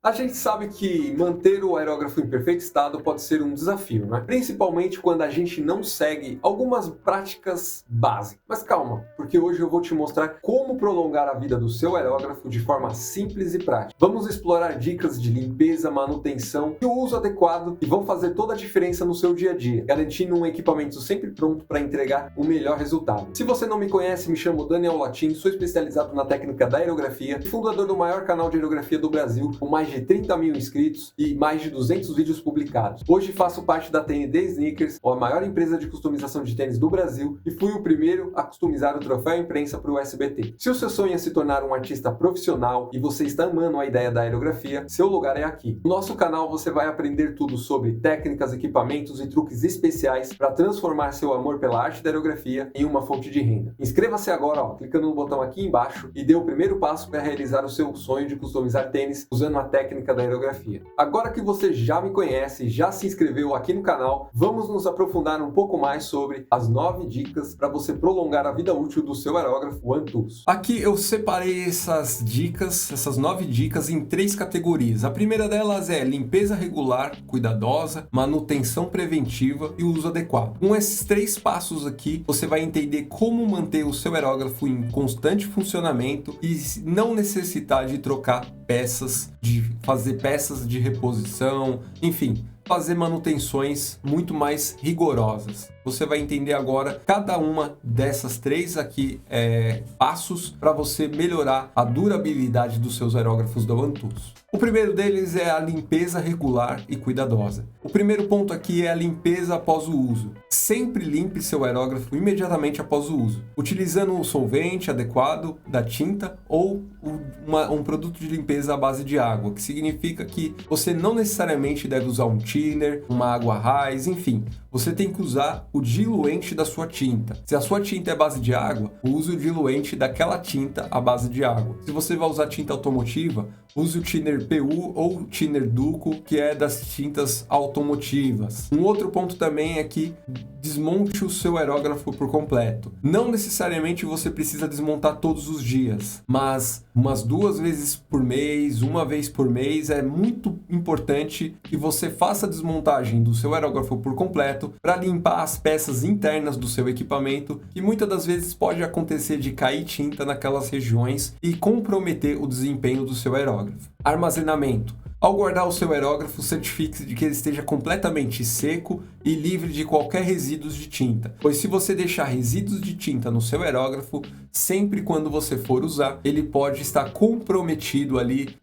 A gente sabe que manter o aerógrafo em perfeito estado pode ser um desafio, né? Principalmente quando a gente não segue algumas práticas básicas. Mas calma, porque hoje eu vou te mostrar como prolongar a vida do seu aerógrafo de forma simples e prática. Vamos explorar dicas de limpeza, manutenção e o uso adequado que vão fazer toda a diferença no seu dia a dia, garantindo um equipamento sempre pronto para entregar o melhor resultado. Se você não me conhece, me chamo Daniel Latin, sou especializado na técnica da aerografia e fundador do maior canal de aerografia do Brasil, com mais de 30 mil inscritos e mais de 200 vídeos publicados. Hoje faço parte da TND Sneakers, a maior empresa de customização de tênis do Brasil, e fui o primeiro a customizar o troféu imprensa para o SBT. Se o seu sonho é se tornar um artista profissional e você está amando a ideia da aerografia, seu lugar é aqui. No nosso canal você vai aprender tudo sobre técnicas, equipamentos e truques especiais para transformar seu amor pela arte da aerografia em uma fonte de renda. Inscreva-se agora, clicando no botão aqui embaixo e dê o primeiro passo para realizar o seu sonho de customizar tênis usando a técnica da aerografia. Agora que você já me conhece e já se inscreveu aqui no canal, vamos nos aprofundar um pouco mais sobre as 9 dicas para você prolongar a vida útil do seu aerógrafo OneTools. Aqui eu separei essas 9 dicas em 3 categorias. A primeira delas é limpeza regular, cuidadosa, manutenção preventiva e uso adequado. Com esses 3 passos aqui, você vai entender como manter o seu aerógrafo em constante funcionamento e não necessitar de trocar peças, de fazer peças de reposição, enfim, fazer manutenções muito mais rigorosas. Você vai entender agora cada uma dessas 3 aqui passos para você melhorar a durabilidade dos seus aerógrafos da OneTools. O primeiro deles é a limpeza regular e cuidadosa. O primeiro ponto aqui é a limpeza após o uso. Sempre limpe seu aerógrafo imediatamente após o uso, utilizando um solvente adequado da tinta ou um produto de limpeza à base de água, que significa que você não necessariamente deve usar um thinner, uma água raiz, enfim. Você tem que usar o diluente da sua tinta. Se a sua tinta é à base de água, use o diluente daquela tinta à base de água. Se você vai usar tinta automotiva, use o thinner PU ou o thinner Duco, que é das tintas automotivas. Um outro ponto também é que desmonte o seu aerógrafo por completo. Não necessariamente você precisa desmontar todos os dias, mas umas 2 vezes por mês, 1 vez por mês, é muito importante que você faça a desmontagem do seu aerógrafo por completo para limpar as peças internas do seu equipamento, que muitas das vezes pode acontecer de cair tinta naquelas regiões e comprometer o desempenho do seu aerógrafo. Armazenamento. Ao guardar o seu aerógrafo, certifique-se de que ele esteja completamente seco e livre de qualquer resíduos de tinta, pois se você deixar resíduos de tinta no seu aerógrafo, sempre quando você for usar, ele pode estar comprometido ali,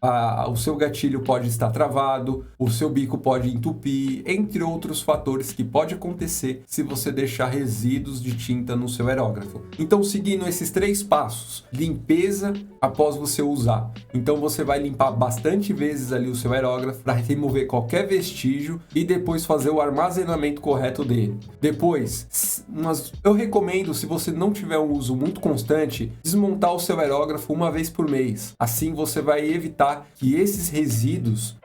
o seu gatilho pode estar travado, o seu bico pode entupir, entre outros fatores que pode acontecer se você deixar resíduos de tinta no seu aerógrafo. Então, seguindo esses 3 passos, limpeza após você usar. Então, você vai limpar bastante vezes ali o seu aerógrafo para remover qualquer vestígio e depois fazer o armazenamento correto dele. Depois, eu recomendo, se você não tiver um uso muito constante, desmontar o seu aerógrafo 1 vez por mês. Assim você vai evitar que esses resíduos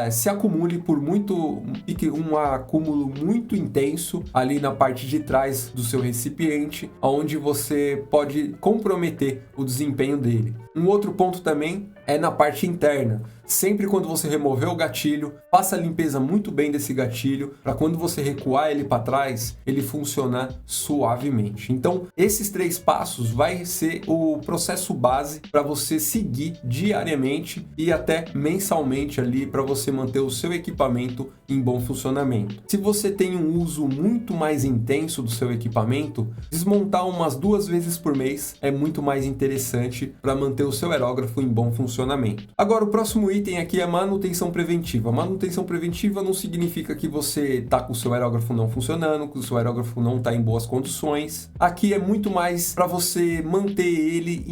se acumulem por um acúmulo muito intenso ali na parte de trás do seu recipiente, onde você pode comprometer o desempenho dele. Um outro ponto também é na parte interna. Sempre quando você remover o gatilho, faça a limpeza muito bem desse gatilho, para quando você recuar ele para trás, ele funcionar suavemente. Então, esses 3 passos vai ser o processo base para você seguir diariamente e até mensalmente ali para você manter o seu equipamento em bom funcionamento. Se você tem um uso muito mais intenso do seu equipamento, desmontar umas 2 vezes por mês é muito mais interessante para manter o seu aerógrafo em bom funcionamento. Agora, o próximo item aqui é manutenção preventiva. Manutenção preventiva não significa que você está com o seu aerógrafo não funcionando, que o seu aerógrafo não está em boas condições. Aqui é muito mais para você manter ele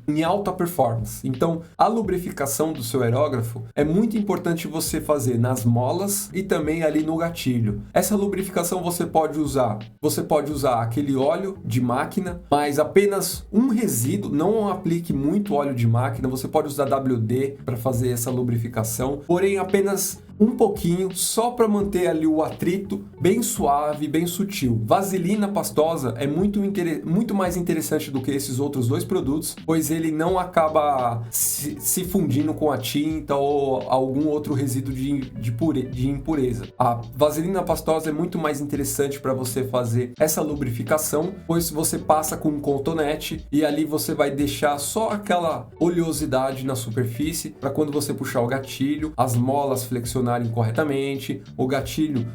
em alta performance. Então, a lubrificação do seu aerógrafo é muito importante você fazer nas molas e também ali no gatilho. Essa lubrificação você pode usar aquele óleo de máquina, mas apenas um resíduo, não aplique muito óleo de máquina. Você pode usar WD para fazer essa lubrificação, porém apenas um pouquinho, só para manter ali o atrito bem suave, bem sutil. Vaselina pastosa é muito mais interessante do que esses outros dois produtos, pois ele não acaba se fundindo com a tinta ou algum outro resíduo de impureza. A vaselina pastosa é muito mais interessante para você fazer essa lubrificação, pois você passa com um cotonete e ali você vai deixar só aquela oleosidade na superfície para quando você puxar o gatilho, as molas flexionarem corretamente, o gatilho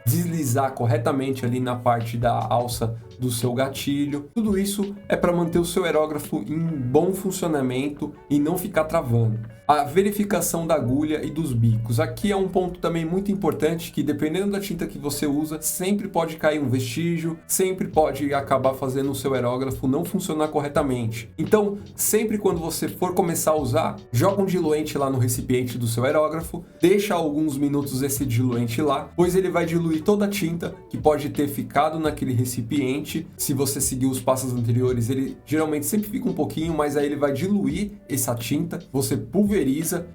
deslizar corretamente ali na parte da alça do seu gatilho. Tudo isso é para manter o seu aerógrafo em bom funcionamento e não ficar travando. A verificação da agulha e dos bicos. Aqui é um ponto também muito importante que, dependendo da tinta que você usa, sempre pode cair um vestígio, sempre pode acabar fazendo o seu aerógrafo não funcionar corretamente. Então, sempre quando você for começar a usar, joga um diluente lá no recipiente do seu aerógrafo, deixa alguns minutos esse diluente lá, pois ele vai diluir toda a tinta que pode ter ficado naquele recipiente. Se você seguir os passos anteriores, ele geralmente sempre fica um pouquinho, mas aí ele vai diluir essa tinta, você pulveriza,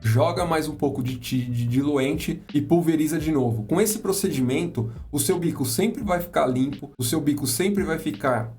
joga mais um pouco de diluente e pulveriza de novo. Com esse procedimento, o seu bico sempre vai ficar limpo, o seu bico sempre vai ficar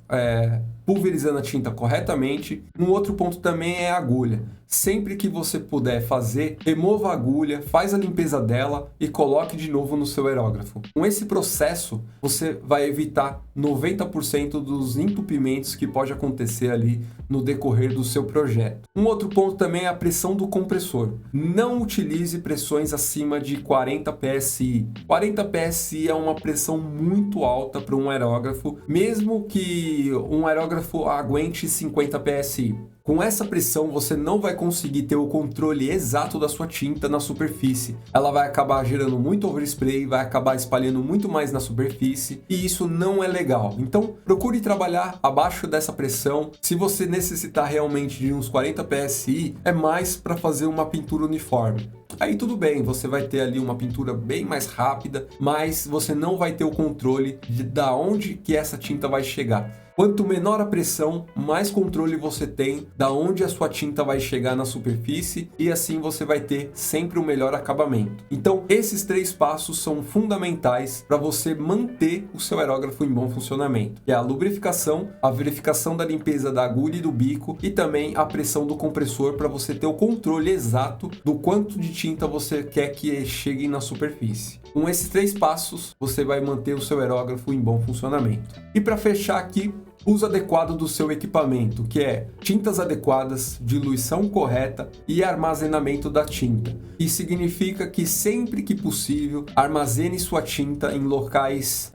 pulverizando a tinta corretamente. Um outro ponto também é a agulha. Sempre que você puder fazer, remova a agulha, faz a limpeza dela e coloque de novo no seu aerógrafo. Com esse processo, você vai evitar 90% dos entupimentos que pode acontecer ali no decorrer do seu projeto. Um outro ponto também é a pressão do compressor. Não utilize pressões acima de 40 PSI. 40 PSI é uma pressão muito alta para um aerógrafo, mesmo que um aerógrafo aguente 50 PSI. Com essa pressão, você não vai conseguir ter o controle exato da sua tinta na superfície. Ela vai acabar gerando muito overspray, vai acabar espalhando muito mais na superfície, e isso não é legal. Então, procure trabalhar abaixo dessa pressão. Se você necessitar realmente de uns 40 PSI, é mais para fazer uma pintura uniforme. Aí tudo bem, você vai ter ali uma pintura bem mais rápida, mas você não vai ter o controle da onde que essa tinta vai chegar. Quanto menor a pressão, mais controle você tem da onde a sua tinta vai chegar na superfície, e assim você vai ter sempre o melhor acabamento. Então, esses 3 passos são fundamentais para você manter o seu aerógrafo em bom funcionamento, que é a lubrificação, a verificação da limpeza da agulha e do bico, e também a pressão do compressor para você ter o controle exato do quanto de tinta você quer que chegue na superfície. Com esses 3 passos, você vai manter o seu aerógrafo em bom funcionamento. E para fechar aqui, uso adequado do seu equipamento, que é tintas adequadas, diluição correta e armazenamento da tinta. Isso significa que sempre que possível, armazene sua tinta em locais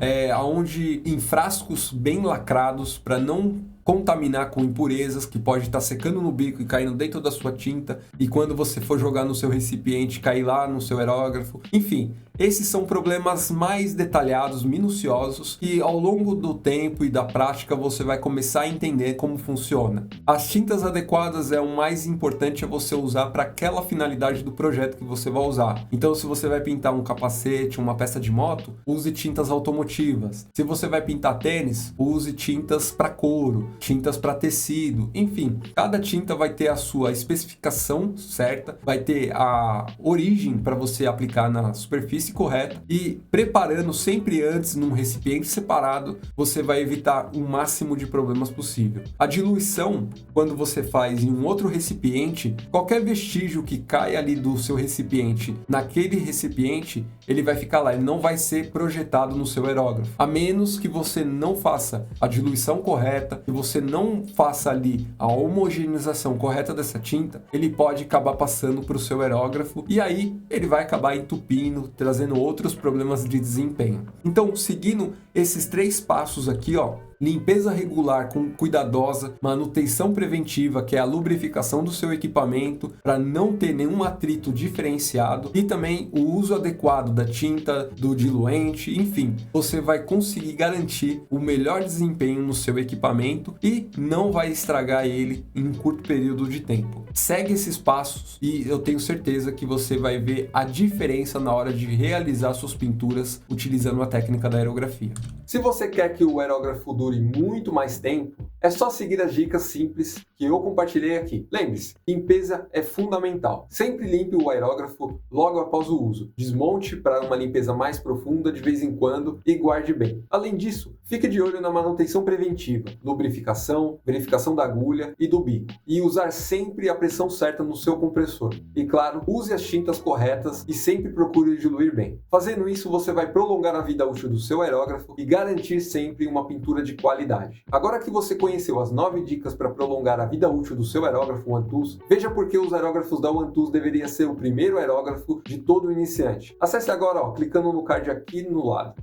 em frascos bem lacrados para não contaminar com impurezas que pode estar secando no bico e caindo dentro da sua tinta, e quando você for jogar no seu recipiente, cair lá no seu aerógrafo. Enfim, esses são problemas mais detalhados, minuciosos, e ao longo do tempo e da prática você vai começar a entender como funciona. As tintas adequadas é o mais importante a você usar para aquela finalidade do projeto que você vai usar. Então, se você vai pintar um capacete, uma peça de moto, use tintas automotivas. Se você vai pintar tênis, use tintas para couro, tintas para tecido, enfim, cada tinta vai ter a sua especificação certa, vai ter a origem para você aplicar na superfície correta, e preparando sempre antes num recipiente separado, você vai evitar o máximo de problemas possível. A diluição, quando você faz em um outro recipiente, qualquer vestígio que caia ali do seu recipiente naquele recipiente, ele vai ficar lá, ele não vai ser projetado no seu aerógrafo, a menos que você não faça a diluição correta, que você não faça ali a homogeneização correta dessa tinta, ele pode acabar passando para o seu aerógrafo, e aí ele vai acabar entupindo, trazendo outros problemas de desempenho. Então, seguindo esses 3 passos aqui, limpeza regular cuidadosa, manutenção preventiva, que é a lubrificação do seu equipamento para não ter nenhum atrito diferenciado, e também o uso adequado da tinta, do diluente, enfim, você vai conseguir garantir o melhor desempenho no seu equipamento e não vai estragar ele em um curto período de tempo. Segue esses passos e eu tenho certeza que você vai ver a diferença na hora de realizar suas pinturas utilizando a técnica da aerografia. Se você quer que o aerógrafo dure dure muito mais tempo, é só seguir as dicas simples que eu compartilhei aqui. Lembre-se, limpeza é fundamental. Sempre limpe o aerógrafo logo após o uso. Desmonte para uma limpeza mais profunda de vez em quando e guarde bem. Além disso, fique de olho na manutenção preventiva, lubrificação, verificação da agulha e do bico. E usar sempre a pressão certa no seu compressor. E claro, use as tintas corretas e sempre procure diluir bem. Fazendo isso, você vai prolongar a vida útil do seu aerógrafo e garantir sempre uma pintura de qualidade. Agora que você conheceu as 9 dicas para prolongar a vida útil do seu aerógrafo OneTools, veja por que os aerógrafos da OneTools deveria ser o primeiro aerógrafo de todo iniciante. Acesse agora, clicando no card aqui no lado.